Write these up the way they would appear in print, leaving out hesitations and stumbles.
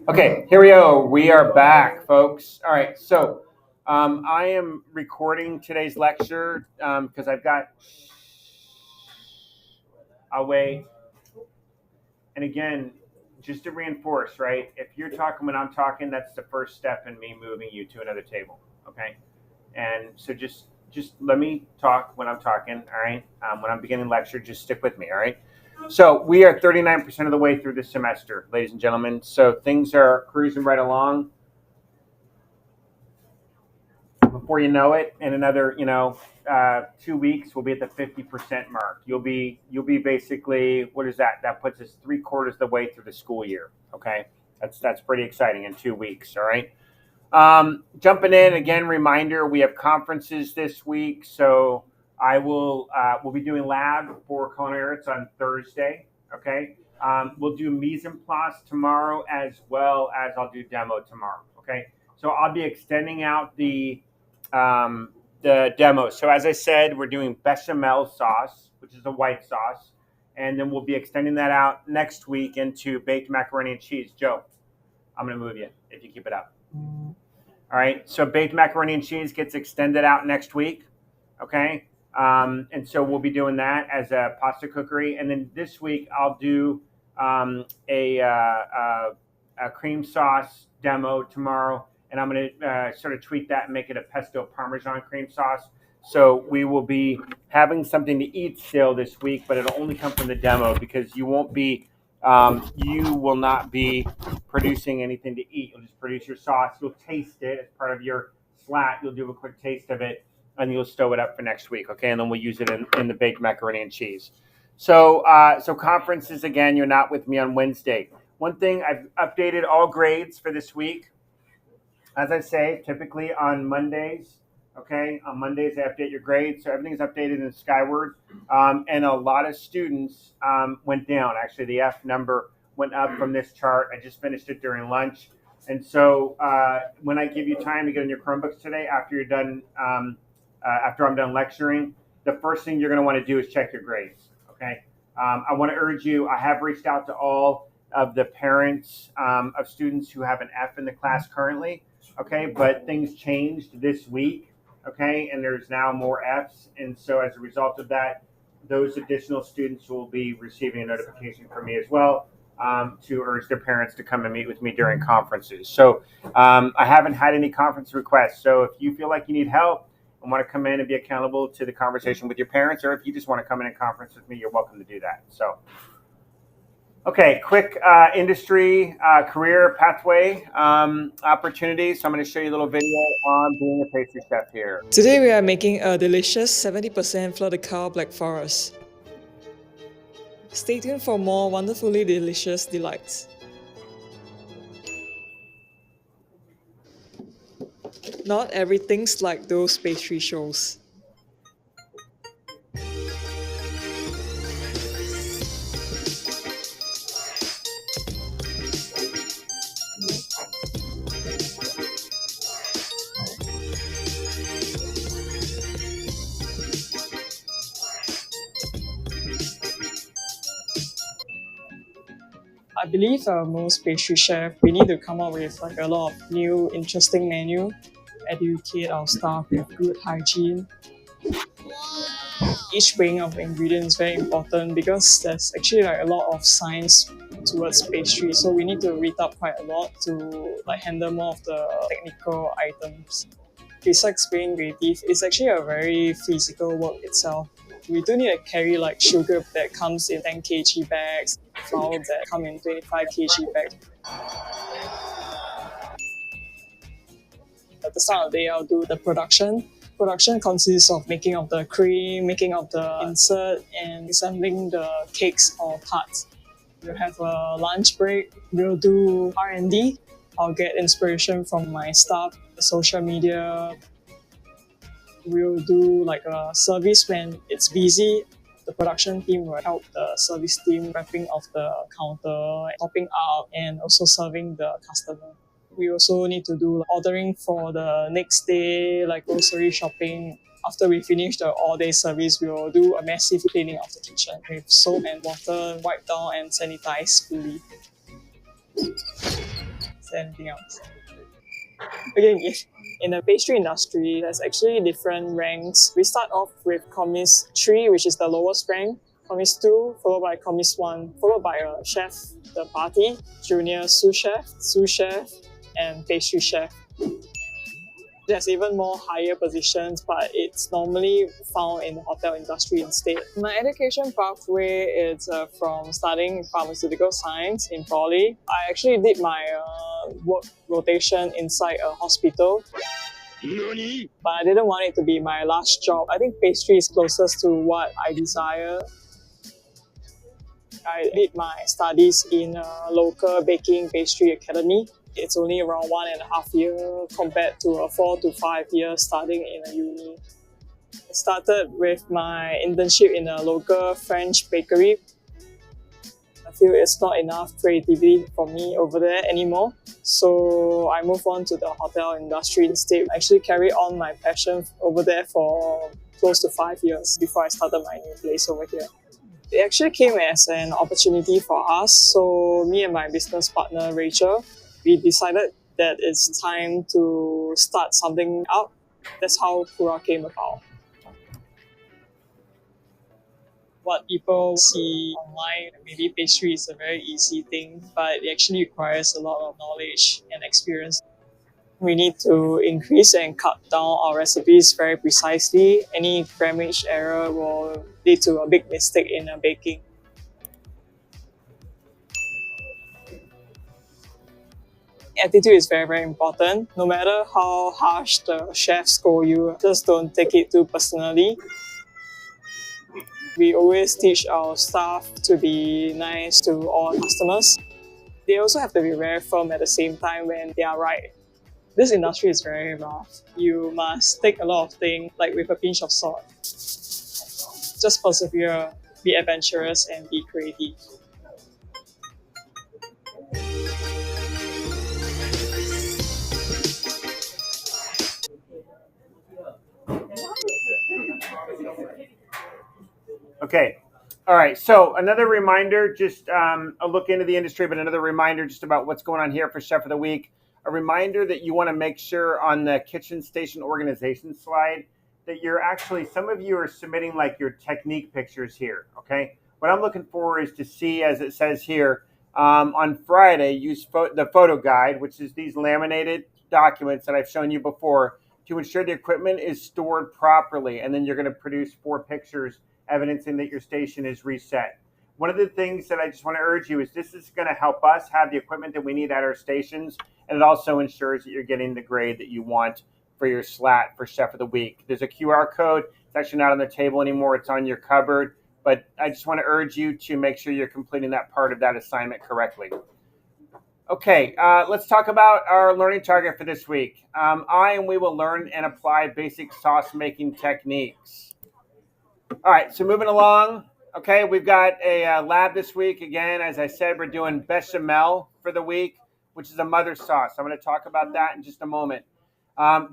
Okay, here we go. We are back, folks. All right, so I am recording today's lecture because I've got. I'll wait. And again, just to reinforce, right? If you're talking when I'm talking, that's the first step in me moving you to another table. Okay, and so just let me talk when I'm talking. All right, when I'm beginning lecture, just stick with me. All right. So we are 39% of the way through this semester, ladies and gentlemen. So things are cruising right along. Before you know it, in another 2 weeks, we'll be at the 50% mark. You'll be basically, what is that? That puts us three-quarters of the way through the school year. Okay, that's pretty exciting in 2 weeks. All right. Jumping in again, reminder: we have conferences this week, so I will we'll be doing lab for culinary arts on Thursday. Okay. We'll do mise en place tomorrow, as well as I'll do demo tomorrow. Okay. So I'll be extending out the demo. So as I said, we're doing bechamel sauce, which is a white sauce, and then we'll be extending that out next week into baked macaroni and cheese. Joe, I'm going to move you if you keep it up. All right. So baked macaroni and cheese gets extended out next week. Okay. And so we'll be doing that as a pasta cookery. And then this week I'll do a cream sauce demo tomorrow. And I'm going to sort of tweak that and make it a pesto parmesan cream sauce. So we will be having something to eat still this week, but it'll only come from the demo because you will not be producing anything to eat. You'll just produce your sauce. You'll taste it as part of your slat. You'll do a quick taste of it, and you'll stow it up for next week. Okay, and then we'll use it in the baked macaroni and cheese. So conferences again. You're not with me on Wednesday. One thing, I've updated all grades for this week. As I say, typically on Mondays. Okay, on Mondays I update your grades, so everything's updated in Skyward, and a lot of students went down. Actually, the F number went up from this chart. I just finished it during lunch, and so when I give you time to get on your Chromebooks today, after you're done, after I'm done lecturing, the first thing you're going to want to do is check your grades. Okay, I want to urge you. I have reached out to all of the parents of students who have an F in the class currently. Okay, but things changed this week. Okay, and there's now more Fs, and so as a result of that, those additional students will be receiving a notification from me as well, to urge their parents to come and meet with me during conferences. So I haven't had any conference requests. So if you feel like you need help and want to come in and be accountable to the conversation with your parents, or if you just want to come in and conference with me, you're welcome to do that. So. Okay, quick industry career pathway opportunities. So I'm going to show you a little video on being a pastry chef here. Today we are making a delicious 70% fleur de cow black forest. Stay tuned for more wonderfully delicious delights. Not everything's like those pastry shows. I believe most pastry chef, we need to come up with like a lot of new interesting menu, educate our staff with good hygiene. Each weighing of ingredients is very important because there's actually like a lot of science towards pastry, so we need to read up quite a lot to like handle more of the technical items. Besides being creative, it's actually a very physical work itself. We do need to carry like sugar that comes in 10 kg bags, flour that come in 25 kg bags. At the start of the day, I'll do the production. Production consists of making of the cream, making of the insert, and assembling the cakes or tarts. We'll have a lunch break. We'll do R&D. I'll get inspiration from my staff, social media. We'll do like a service when it's busy. The production team will help the service team wrapping of the counter, topping up, and also serving the customer. We also need to do ordering for the next day, like grocery shopping. After we finish the all-day service, we will do a massive cleaning of the kitchen with soap and water, wipe down and sanitize fully. is there anything else? Okay, in the pastry industry, there's actually different ranks. We start off with commis 3, which is the lowest rank, commis 2, followed by commis 1, followed by a chef de partie, junior sous chef, and pastry chef. There's even more higher positions, but it's normally found in the hotel industry instead. My education pathway is from studying pharmaceutical science in Poly. I actually did my work rotation inside a hospital. But I didn't want it to be my last job. I think pastry is closest to what I desire. I did my studies in a local baking pastry academy. It's only around 1.5 years compared to a 4 to 5 years studying in a uni. I started with my internship in a local French bakery. I feel it's not enough creativity for me over there anymore. So I moved on to the hotel industry instead. I actually carried on my passion over there for close to 5 years before I started my new place over here. It actually came as an opportunity for us. So me and my business partner, Rachel, we decided that it's time to start something up. That's how Pura came about. What people see online, maybe pastry is a very easy thing, but it actually requires a lot of knowledge and experience. We need to increase and cut down our recipes very precisely. Any grammage error will lead to a big mistake in baking. Attitude is very, very important. No matter how harsh the chef scold you, just don't take it too personally. We always teach our staff to be nice to all customers. They also have to be very firm at the same time when they are right. This industry is very rough. You must take a lot of things like with a pinch of salt. Just persevere, be adventurous, and be creative. Okay. All right. So another reminder, just a look into the industry, but another reminder just about what's going on here for Chef of the Week. A reminder that you want to make sure on the kitchen station organization slide that you're actually, some of you are submitting like your technique pictures here. Okay. What I'm looking for is to see, as it says here, on Friday, use the photo guide, which is these laminated documents that I've shown you before, to ensure the equipment is stored properly. And then you're going to produce 4 pictures evidencing that your station is reset. One of the things that I just want to urge you is this is going to help us have the equipment that we need at our stations, and it also ensures that you're getting the grade that you want for your slat for Chef of the Week. There's a QR code. It's actually not on the table anymore. It's on your cupboard, but I just want to urge you to make sure you're completing that part of that assignment correctly. Okay, let's talk about our learning target for this week. We will learn and apply basic sauce making techniques. All right, so moving along. Okay, we've got a lab this week. Again, as I said, we're doing bechamel for the week, which is a mother sauce. I'm going to talk about that in just a moment.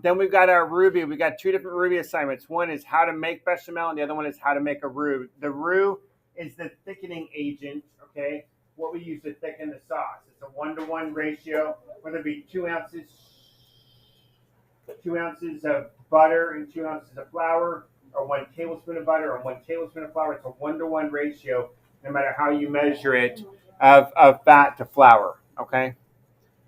Then we've got our roux. We've got 2 different roux assignments. One is how to make bechamel, and the other one is how to make a roux. The roux is the thickening agent, okay, what we use to thicken the sauce. It's a 1-to-1 ratio, whether it be 2 ounces of butter and 2 ounces of flour, or 1 tablespoon of butter or 1 tablespoon of flour. It's a 1-to-1 ratio, no matter how you measure it, of fat to flour, okay?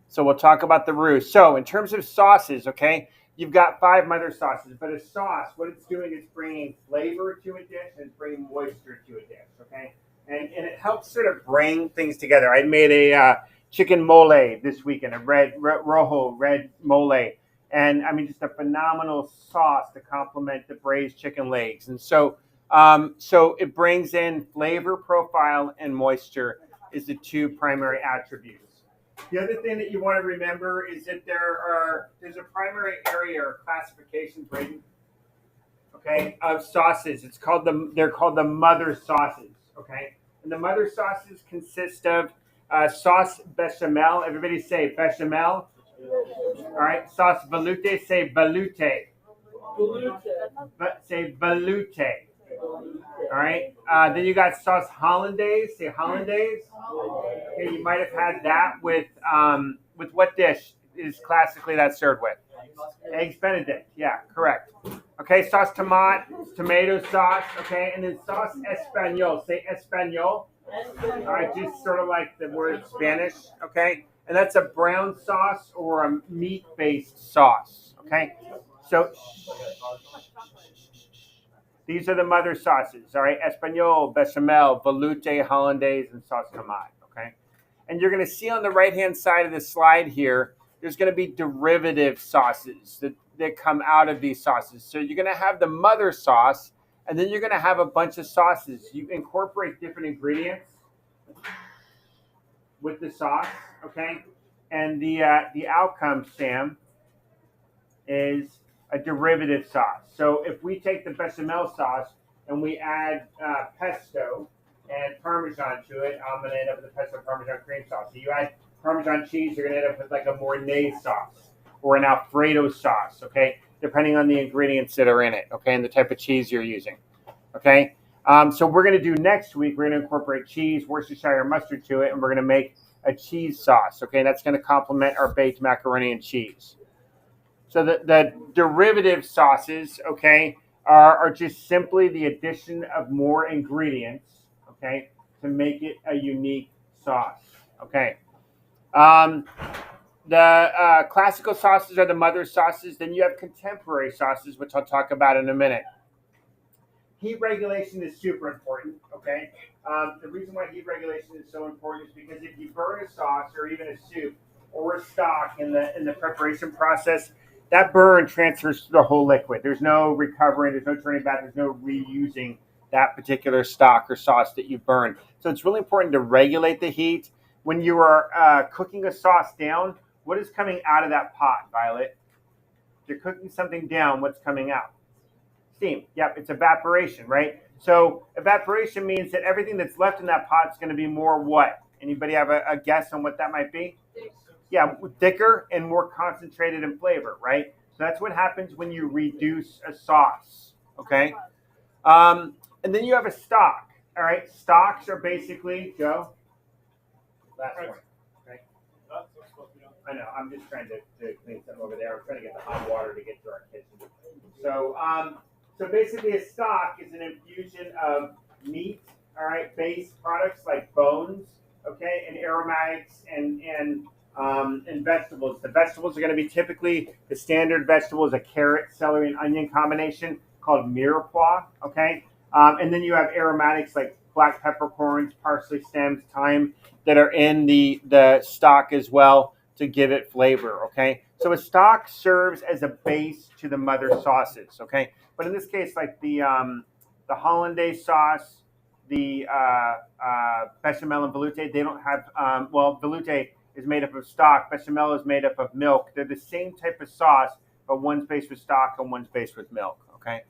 So we'll talk about the roux. So in terms of sauces, okay, you've got 5 mother sauces, but a sauce, what it's doing is bringing flavor to a dish and bringing moisture to a dish, okay? And it helps sort of bring things together. I made a chicken mole this weekend, a red mole. And I mean, just a phenomenal sauce to complement the braised chicken legs. And so it brings in flavor profile and moisture is the 2 primary attributes. The other thing that you want to remember is that there's a primary area or classification, Braden, okay, of sauces. They're called the mother sauces, okay? And the mother sauces consist of sauce bechamel. Everybody say bechamel. All right, sauce velouté, say velouté. Say velouté. All right. Then you got sauce hollandaise. Say hollandaise. Okay, you might have had that with what dish is classically that served with? Eggs Benedict. Yeah, correct. Okay, sauce tomato sauce. Okay, and then sauce Espanol. Say Espanol. All right, just sort of like the word Spanish. Okay, and that's a brown sauce or a meat-based sauce. Okay, so these are the mother sauces. All right, Espanol, Bechamel, Veloute, Hollandaise, and sauce tomate. Okay, and you're going to see on the right-hand side of the slide here, there's going to be derivative sauces that come out of these sauces. So you're going to have the mother sauce, and then you're going to have a bunch of sauces. You incorporate different ingredients with the sauce, okay? And the outcome, Sam, is a derivative sauce. So if we take the bechamel sauce and we add pesto and Parmesan to it, I'm going to end up with a pesto Parmesan cream sauce. So you add Parmesan cheese, you're going to end up with like a Mornay sauce or an Alfredo sauce, okay? Depending on the ingredients that are in it, okay, and the type of cheese you're using, okay? So we're going to do next week, we're going to incorporate cheese, Worcestershire mustard to it, and we're going to make a cheese sauce, okay? That's going to complement our baked macaroni and cheese. So the derivative sauces, okay, are just simply the addition of more ingredients, okay, to make it a unique sauce, okay? The classical sauces are the mother sauces. Then you have contemporary sauces, which I'll talk about in a minute. Heat regulation is super important, okay? The reason why heat regulation is so important is because if you burn a sauce or even a soup or a stock in the preparation process, that burn transfers to the whole liquid. There's no recovering, there's no turning back, there's no reusing that particular stock or sauce that you burn. So it's really important to regulate the heat. When you are cooking a sauce down, what is coming out of that pot, Violet? If you're cooking something down, what's coming out? Steam. Yep, it's evaporation, right? So evaporation means that everything that's left in that pot is going to be more what? Anybody have a guess on what that might be? Yeah, thicker and more concentrated in flavor, right? So that's what happens when you reduce a sauce, okay? And then you have a stock, all right? Stocks are basically, Joe? Last one, okay? I know, I'm just trying to clean something over there. I'm trying to get the hot water to get to our kitchen. So basically a stock is an infusion of meat, all right, based products like bones, okay, and aromatics and vegetables. The vegetables are going to be typically the standard vegetable is a carrot, celery, and onion combination called mirepoix, okay? And then you have aromatics like black peppercorns, parsley stems, thyme that are in the stock as well to give it flavor, okay? So a stock serves as a base to the mother sauces, okay? But in this case, like the hollandaise sauce, the bechamel and veloute, they don't have, veloute is made up of stock, bechamel is made up of milk. They're the same type of sauce, but one's based with stock and one's based with milk, okay?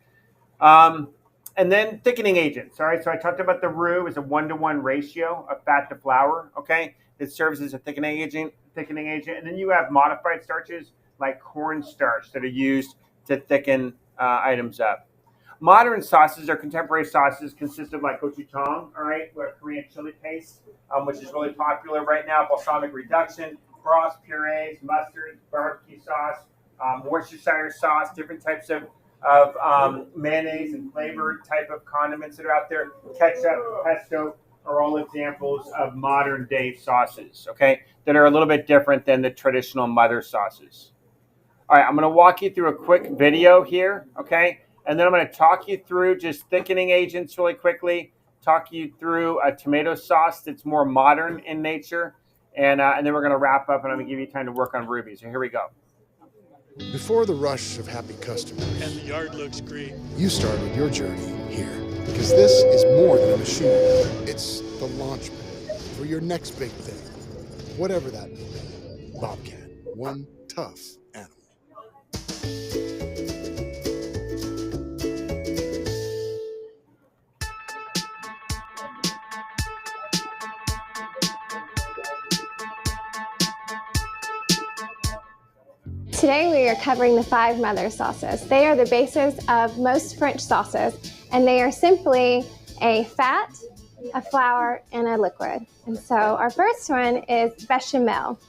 And then thickening agents, all right? So I talked about the roux is a 1-to-1 ratio of fat to flour, okay? It serves as a thickening agent. And then you have modified starches like cornstarch that are used to thicken items up. Modern sauces or contemporary sauces consist of like gochujang, all right, Korean chili paste, which is really popular right now, balsamic reduction, broths, purees, mustard, barbecue sauce, Worcestershire sauce, different types of mayonnaise and flavored type of condiments that are out there. Ketchup, pesto are all examples of modern day sauces, okay, that are a little bit different than the traditional mother sauces. All right, I'm going to walk you through a quick video here, okay, and then I'm going to talk you through just thickening agents really quickly, talk you through a tomato sauce that's more modern in nature, and then we're going to wrap up, and I'm going to give you time to work on Ruby. So here we go. Before the rush of happy customers, and the yard looks great, you started your journey here. Because this is more than a machine. It's the launch pad for your next big thing. Whatever that may be. Bobcat, one tough animal. Today we are covering the 5 mother sauces. They are the basis of most French sauces, and they are simply a fat, a flour, and a liquid. And so our first one is bechamel.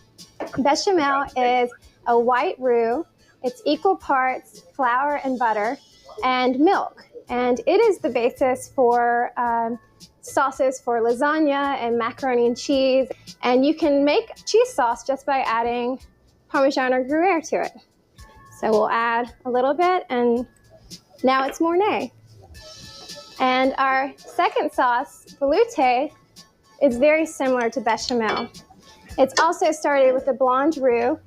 Bechamel is a white roux. It's equal parts flour and butter and milk. And it is the basis for sauces for lasagna and macaroni and cheese. And you can make cheese sauce just by adding Parmesan or Gruyere to it. So we'll add a little bit, and now it's Mornay. And our second sauce, velouté, is very similar to bechamel. It's also started with a blonde roux,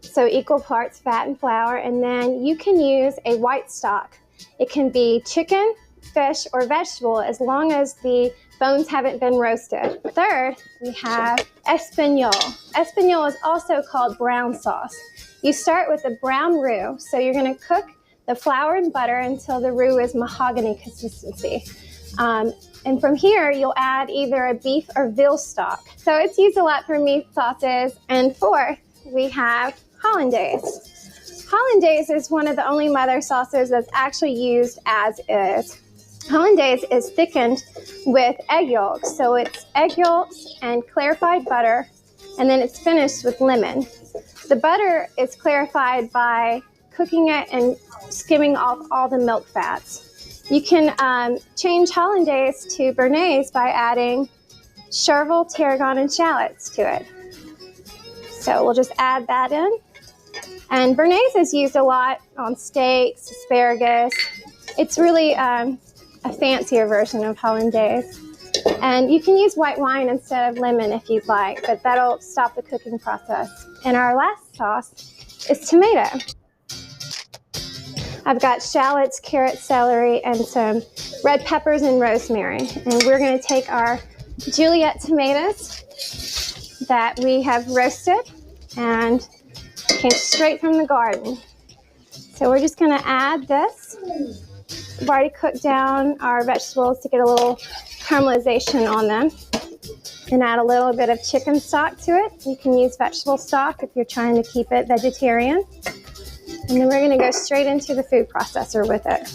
so equal parts fat and flour, and then you can use a white stock. It can be chicken, fish, or vegetable as long as the bones haven't been roasted. Third, we have espagnole. Espagnole is also called brown sauce. You start with a brown roux, so you're going to cook the flour and butter until the roux is mahogany consistency. And from here, you'll add either a beef or veal stock. So it's used a lot for meat sauces. And fourth, we have hollandaise. Hollandaise is one of the only mother sauces that's actually used as is. Hollandaise is thickened with egg yolks. So it's egg yolks and clarified butter, and then it's finished with lemon. The butter is clarified by cooking it and skimming off all the milk fats. You can change hollandaise to béarnaise by adding chervil, tarragon, and shallots to it. So we'll just add that in. And béarnaise is used a lot on steaks, asparagus. It's really a fancier version of hollandaise. And you can use white wine instead of lemon if you'd like, but that'll stop the cooking process. And our last sauce is tomato. I've got shallots, carrots, celery, and some red peppers and rosemary. And we're going to take our Juliette tomatoes that we have roasted and came straight from the garden. So we're just going to add this. We've already cooked down our vegetables to get a little caramelization on them. And add a little bit of chicken stock to it. You can use vegetable stock if you're trying to keep it vegetarian. And then we're going to go straight into the food processor with it.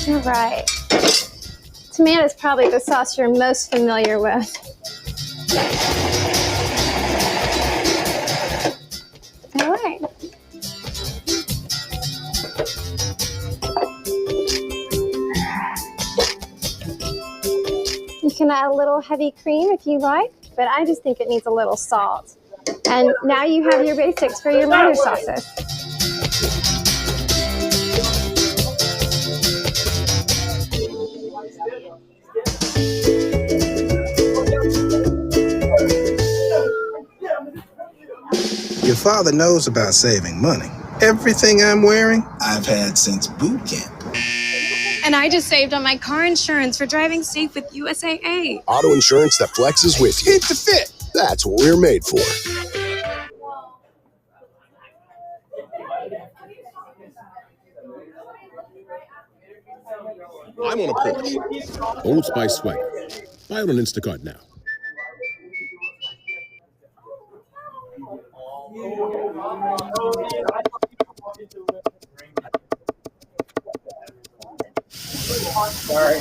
All right. Tomato is probably the sauce you're most familiar with. All right. You can add a little heavy cream if you like, but I just think it needs a little salt. And now you have your basics for your mother sauces. Your father knows about saving money. Everything I'm wearing, I've had since boot camp. And I just saved on my car insurance for driving safe with USAA. Auto insurance that flexes with you. Fit to fit. That's what we're made for. I want a Porsche. Old Spice Swagger. Buy it on Instacart now. Sorry.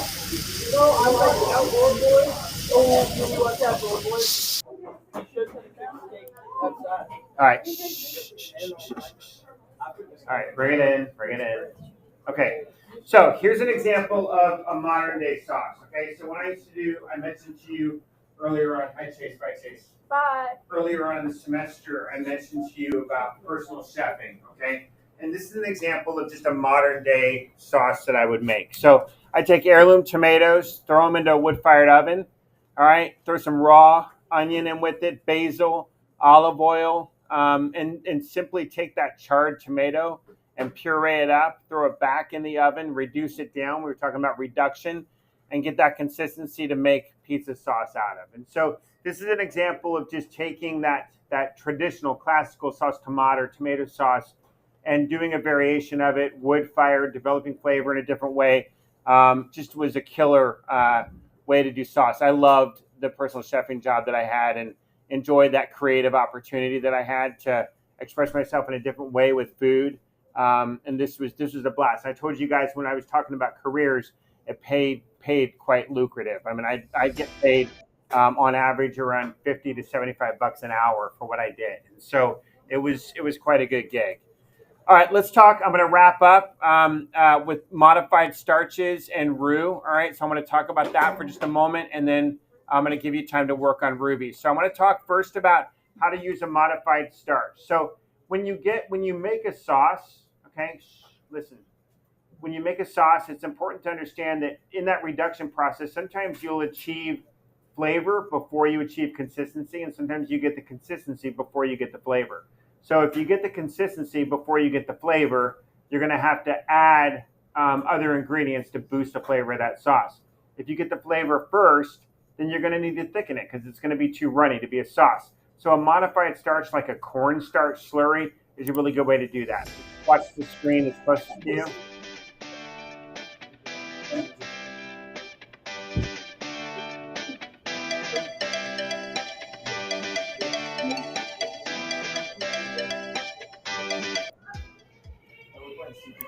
All right. All right, bring it in, bring it in. Okay, so here's an example of a modern day sauce. Okay, so what I used to do, I mentioned to you earlier on, hi Chase, bye Chase. Bye. Earlier on in the semester, I mentioned to you about personal chefing, okay? And this is an example of just a modern day sauce that I would make. So I take heirloom tomatoes, throw them into a wood-fired oven, all right? Throw some raw onion in with it, basil, olive oil, and simply take that charred tomato and puree it up, throw it back in the oven, reduce it down. We were talking about reduction, and get that consistency to make pizza sauce out of. And so this is an example of just taking that traditional classical sauce tomato sauce and doing a variation of it, wood-fired, developing flavor in a different way. Just was a killer way to do sauce. I loved the personal chefing job that I had, and enjoyed that creative opportunity that I had to express myself in a different way with food. And this was a blast. I told you guys when I was talking about careers, it paid quite lucrative. I mean, I get paid on average around 50 to 75 bucks an hour for what I did. And so it was quite a good gig. All right, let's talk. I'm going to wrap up with modified starches and roux. All right, so I'm going to talk about that for just a moment, and then I'm going to give you time to work on Ruby. So I'm going to talk first about how to use a modified starch. So when you make a sauce, okay, listen. When you make a sauce, it's important to understand that in that reduction process, sometimes you'll achieve flavor before you achieve consistency, and sometimes you get the consistency before you get the flavor. So if you get the consistency before you get the flavor, you're going to have to add other ingredients to boost the flavor of that sauce. If you get the flavor first, then you're going to need to thicken it because it's going to be too runny to be a sauce. So a modified starch like a cornstarch slurry is a really good way to do that. Watch the screen it's supposed to do.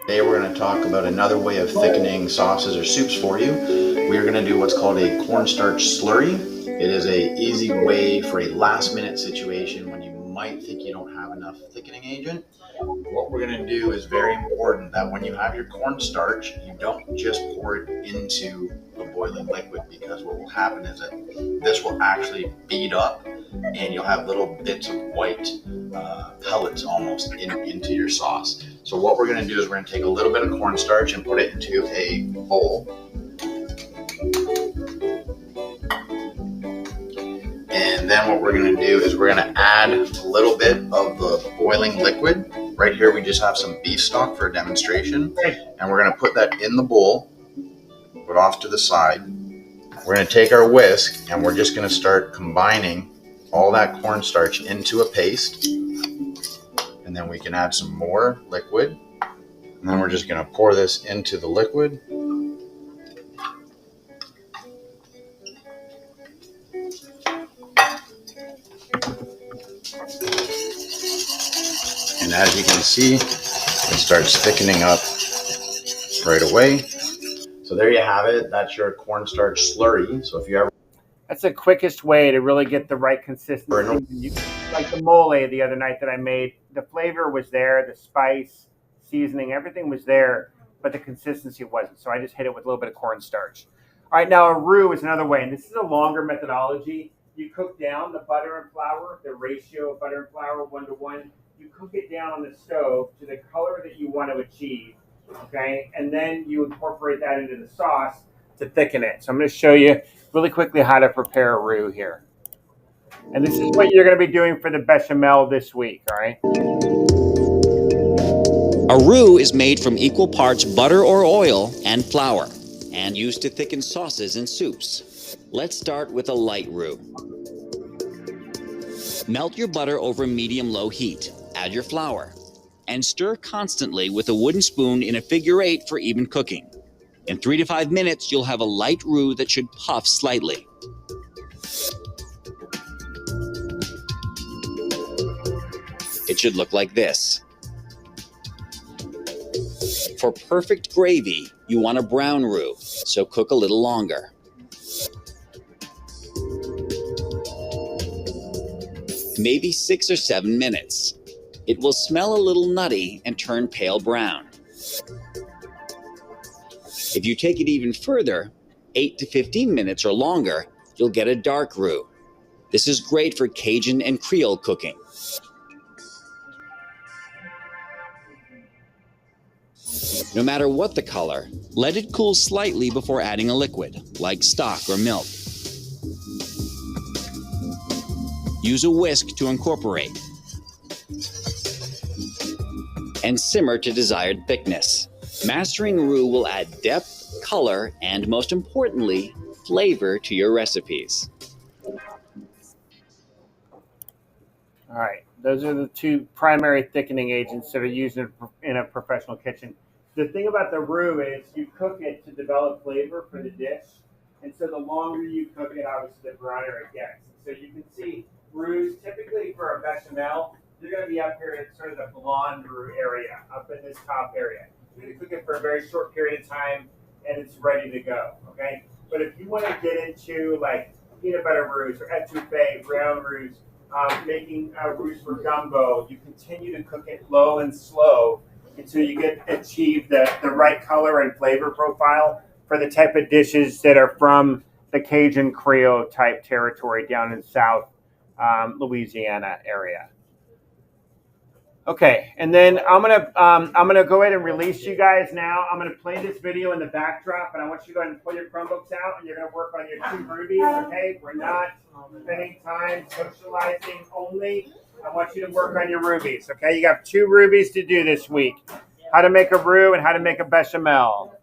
Today we're going to talk about another way of thickening sauces or soups for you. We are going to do what's called a cornstarch slurry. It is an easy way for a last minute situation when you might think you don't have enough thickening agent. What we're going to do is very important that when you have your cornstarch, you don't just pour it into a boiling liquid, because what will happen is that this will actually bead up and you'll have little bits of white pellets almost into your sauce. So what we're going to do is we're going to take a little bit of cornstarch and put it into a bowl. And then what we're going to do is we're going to add a little bit of the boiling liquid. Right here we just have some beef stock for a demonstration. And we're going to put that in the bowl, put off to the side. We're going to take our whisk and we're just going to start combining all that cornstarch into a paste. And then we can add some more liquid. And then we're just going to pour this into the liquid. And as you can see, it starts thickening up right away. So there you have it. That's your cornstarch slurry. So if you ever... That's the quickest way to really get the right consistency. Like the mole the other night that I made, the flavor was there, the spice, seasoning, everything was there, but the consistency wasn't. So I just hit it with a little bit of cornstarch. All right, now a roux is another way, and this is a longer methodology. You cook down the butter and flour, the ratio of butter and flour 1-to-1. You cook it down on the stove to the color that you want to achieve, okay? And then you incorporate that into the sauce to thicken it. So I'm going to show you really quickly how to prepare a roux here. And this is what you're going to be doing for the bechamel this week, all right? A roux is made from equal parts butter or oil and flour, and used to thicken sauces and soups. Let's start with a light roux. Melt your butter over medium-low heat. Add your flour, and stir constantly with a wooden spoon in a figure-8 for even cooking. In 3 to 5 minutes, you'll have a light roux that should puff slightly. It should look like this. For perfect gravy, you want a brown roux, so cook a little longer. Maybe 6 or 7 minutes. It will smell a little nutty and turn pale brown. If you take it even further, 8 to 15 minutes or longer, you'll get a dark roux. This is great for Cajun and Creole cooking. No matter what the color, let it cool slightly before adding a liquid, like stock or milk. Use a whisk to incorporate. And simmer to desired thickness. Mastering roux will add depth, color, and most importantly, flavor to your recipes. All right, those are the two primary thickening agents that are used in a professional kitchen. The thing about the roux is you cook it to develop flavor for the dish, and so the longer you cook it, obviously the browner it gets. So you can see roux, typically for a bechamel, you're going to be up here at sort of the blonde roux area, up in this top area. You're going to cook it for a very short period of time, and it's ready to go, okay? But if you want to get into like peanut butter roux or etouffee, brown roux, making roux for gumbo, you continue to cook it low and slow until you achieve the right color and flavor profile for the type of dishes that are from the Cajun Creole type territory down in South Louisiana area. Okay, and then I'm gonna go ahead and release you guys now. I'm gonna play this video in the backdrop, and I want you to go ahead and pull your Chromebooks out, and you're gonna work on your 2 rubies. Okay, we're not spending time socializing only. I want you to work on your rubies. Okay, you got 2 rubies to do this week: how to make a roux and how to make a bechamel.